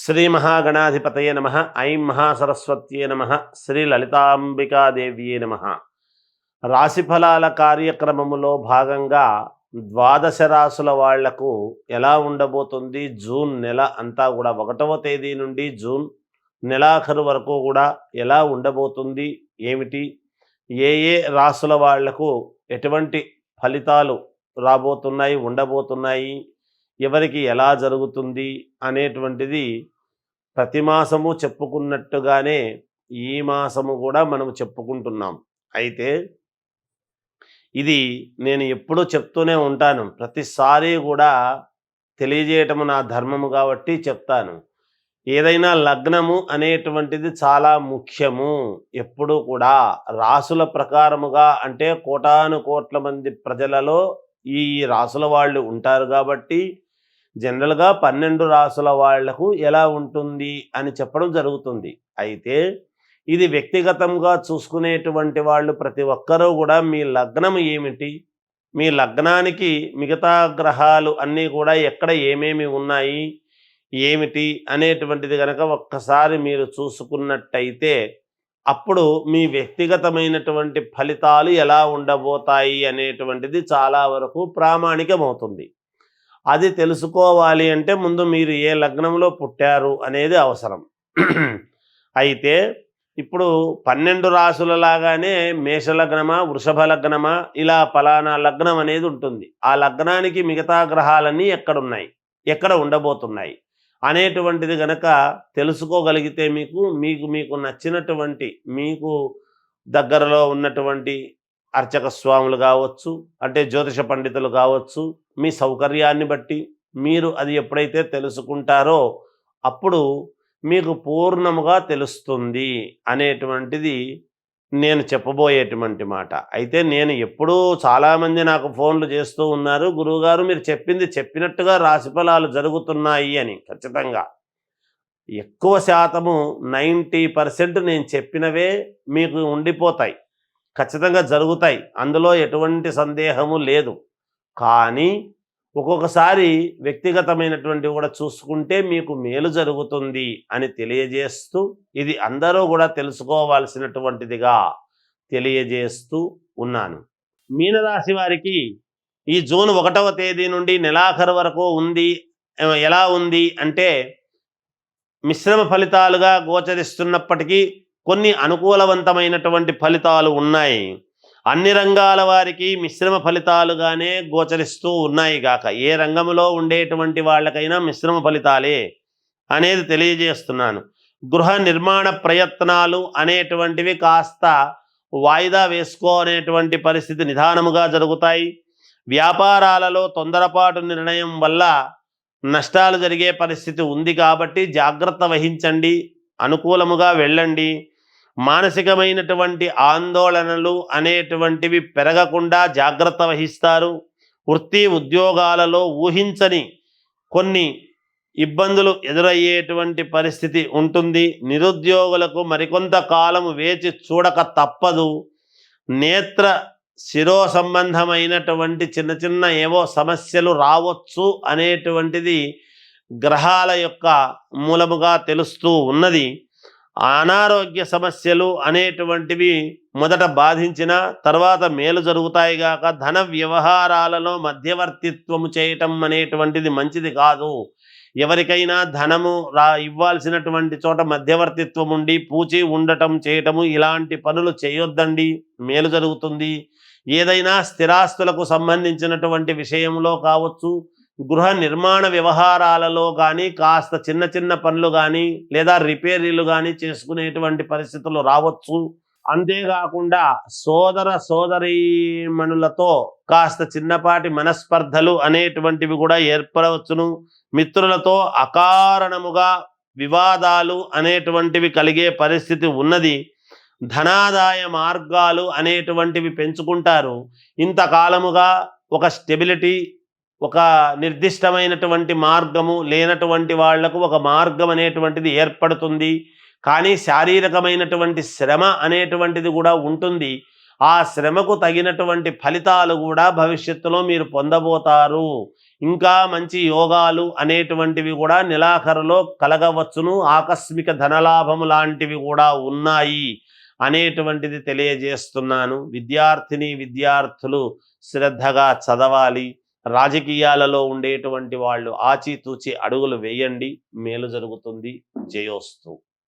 శ్రీ మహాగణాధిపతయే నమ. ఐం మహాసరస్వత్యే నమ. శ్రీ లలితాంబికాదేవ్యే నమ. రాశిఫలాల కార్యక్రమములో భాగంగా ద్వాదశ రాశుల వాళ్లకు ఎలా ఉండబోతుంది, జూన్ నెల అంతా కూడా 1వ తేదీ నుండి జూన్ నెలాఖరు వరకు కూడా ఎలా ఉండబోతుంది, ఏమిటి, ఏ ఏ రాశుల వాళ్లకు ఎటువంటి ఫలితాలు రాబోతున్నాయి, ఉండబోతున్నాయి, ఎవరికి ఎలా జరుగుతుంది అనేటువంటిది ప్రతి మాసము చెప్పుకున్నట్టుగానే ఈ మాసము కూడా మనం చెప్పుకుంటున్నాం. అయితే ఇది నేను ఎప్పుడూ చెప్తూనే ఉంటాను, ప్రతిసారి కూడా తెలియజేయటము నా ధర్మము కాబట్టి చెప్తాను. ఏదైనా లగ్నము అనేటువంటిది చాలా ముఖ్యము. ఎప్పుడూ కూడా రాసుల ప్రకారముగా, అంటే కోటాను కోట్ల మంది ప్రజలలో ఈ రాసుల వాళ్ళు ఉంటారు కాబట్టి జనరల్గా 12 రాసుల వాళ్లకు ఎలా ఉంటుంది అని చెప్పడం జరుగుతుంది. అయితే ఇది వ్యక్తిగతంగా చూసుకునేటువంటి వాళ్ళు ప్రతి ఒక్కరూ కూడా మీ లగ్నం ఏమిటి, మీ లగ్నానికి మిగతా గ్రహాలు అన్నీ కూడా ఎక్కడ ఏమేమి ఉన్నాయి, ఏమిటి అనేటువంటిది కనుక ఒక్కసారి మీరు చూసుకున్నట్టయితే అప్పుడు మీ వ్యక్తిగతమైనటువంటి ఫలితాలు ఎలా ఉండబోతాయి అనేటువంటిది చాలా వరకు ప్రామాణికమవుతుంది. అది తెలుసుకోవాలి అంటే ముందు మీరు ఏ లగ్నంలో పుట్టారు అనేది అవసరం. అయితే ఇప్పుడు 12 రాసుల లాగానే మేషలగ్నమా, వృషభ లగ్నమా, ఇలా ఫలానా లగ్నం అనేది ఉంటుంది. ఆ లగ్నానికి మిగతా గ్రహాలన్నీ ఎక్కడున్నాయి, ఎక్కడ ఉండబోతున్నాయి అనేటువంటిది గనక తెలుసుకోగలిగితే మీకు నచ్చినటువంటి, మీకు దగ్గరలో ఉన్నటువంటి అర్చక స్వాములు కావచ్చు, అంటే జ్యోతిష పండితులు కావచ్చు, మీ సౌకర్యాన్ని బట్టి మీరు అది ఎప్పుడైతే తెలుసుకుంటారో అప్పుడు మీకు పూర్ణముగా తెలుస్తుంది అనేటువంటిది నేను చెప్పబోయేటువంటి మాట. అయితే నేను ఎప్పుడూ చాలామంది నాకు ఫోన్లు చేస్తూ ఉన్నారు, గురువుగారు మీరు చెప్పింది చెప్పినట్టుగా రాశిఫలాలు జరుగుతున్నాయి అని. ఖచ్చితంగా ఎక్కువ శాతము 90% నేను చెప్పినవే మీకు ఉండిపోతాయి, ఖచ్చితంగా జరుగుతాయి, అందులో ఎటువంటి సందేహము లేదు. కానీ ఒక్కొక్కసారి వ్యక్తిగతమైనటువంటి కూడా చూసుకుంటే మీకు మేలు జరుగుతుంది అని తెలియజేస్తూ, ఇది అందరూ కూడా తెలుసుకోవాల్సినటువంటిదిగా తెలియజేస్తూ ఉన్నాను. మీనరాశి వారికి ఈ జూన్ 1వ తేదీ నుండి నెలాఖరు వరకు ఉంది. ఎలా ఉంది అంటే మిశ్రమ ఫలితాలుగా గోచరిస్తున్నప్పటికీ కొన్ని అనుకూలవంతమైనటువంటి ఫలితాలు ఉన్నాయి. అన్ని రంగాల వారికి మిశ్రమ ఫలితాలుగానే గోచరిస్తూ ఉన్నాయి గాక, ఏ రంగంలో ఉండేటువంటి వాళ్ళకైనా మిశ్రమ ఫలితాలే అనేది తెలియజేస్తున్నాను. గృహ నిర్మాణ ప్రయత్నాలు అనేటువంటివి కాస్త వాయిదా వేసుకోనేటువంటి పరిస్థితి నిదానముగా జరుగుతాయి. వ్యాపారాలలో తొందరపాటు నిర్ణయం వల్ల నష్టాలు జరిగే పరిస్థితి ఉంది కాబట్టి జాగ్రత్త వహించండి, అనుకూలముగా వెళ్ళండి. మానసికమైనటువంటి ఆందోళనలు అనేటువంటివి పెరగకుండా జాగ్రత్త వహిస్తారు. వృత్తి ఉద్యోగాలలో ఊహించని కొన్ని ఇబ్బందులు ఎదురయ్యేటువంటి పరిస్థితి ఉంటుంది. నిరుద్యోగులకు మరికొంత కాలం వేచి చూడక తప్పదు. నేత్ర శిరో సంబంధమైనటువంటి చిన్న చిన్న ఏవో సమస్యలు రావచ్చు అనేటువంటిది గ్రహాల యొక్క మూలముగా తెలుస్తూ ఉన్నది. అనారోగ్య సమస్యలు అనేటువంటివి మొదట బాధించిన తర్వాత మేలు జరుగుతాయి గాక, ధన వ్యవహారాలలో మధ్యవర్తిత్వము చేయటం అనేటువంటిది మంచిది కాదు. ఎవరికైనా ధనము ఇవ్వాల్సినటువంటి చోట మధ్యవర్తిత్వం ఉండి పూచి ఉండటం చేయటము, ఇలాంటి పనులు చేయొద్దండి, మేలు జరుగుతుంది. ఏదైనా స్థిరాస్తులకు సంబంధించినటువంటి విషయంలో కావచ్చు, గృహ నిర్మాణ వ్యవహారాలలో కానీ కాస్త చిన్న చిన్న పనులు కానీ లేదా రిపేరీలు కానీ చేసుకునేటువంటి పరిస్థితులు రావచ్చు. అంతేకాకుండా సోదర సోదరీమణులతో కాస్త చిన్నపాటి మనస్పర్ధలు అనేటువంటివి కూడా ఏర్పడవచ్చును. మిత్రులతో అకారణముగా వివాదాలు అనేటువంటివి కలిగే పరిస్థితి ఉన్నది. ధనాదాయ మార్గాలు అనేటువంటివి పెంచుకుంటారు. ఇంతకాలముగా ఒక స్టెబిలిటీ, ఒక నిర్దిష్టమైనటువంటి మార్గము లేనటువంటి వాళ్లకు ఒక మార్గం అనేటువంటిది ఏర్పడుతుంది. కానీ శారీరకమైనటువంటి శ్రమ అనేటువంటిది కూడా ఉంటుంది. ఆ శ్రమకు తగినటువంటి ఫలితాలు కూడా భవిష్యత్తులో మీరు పొందబోతారు. ఇంకా మంచి యోగాలు అనేటువంటివి కూడా నెలాఖరులో కలగవచ్చును. ఆకస్మిక ధనలాభము లాంటివి కూడా ఉన్నాయి అనేటువంటిది తెలియజేస్తున్నాను. విద్యార్థులు శ్రద్ధగా చదవాలి. రాజకీయాలలో ఉండేటువంటి వాళ్ళు ఆచితూచి అడుగులు వేయండి. మేలు జరుగుతుంది. జయోస్తు.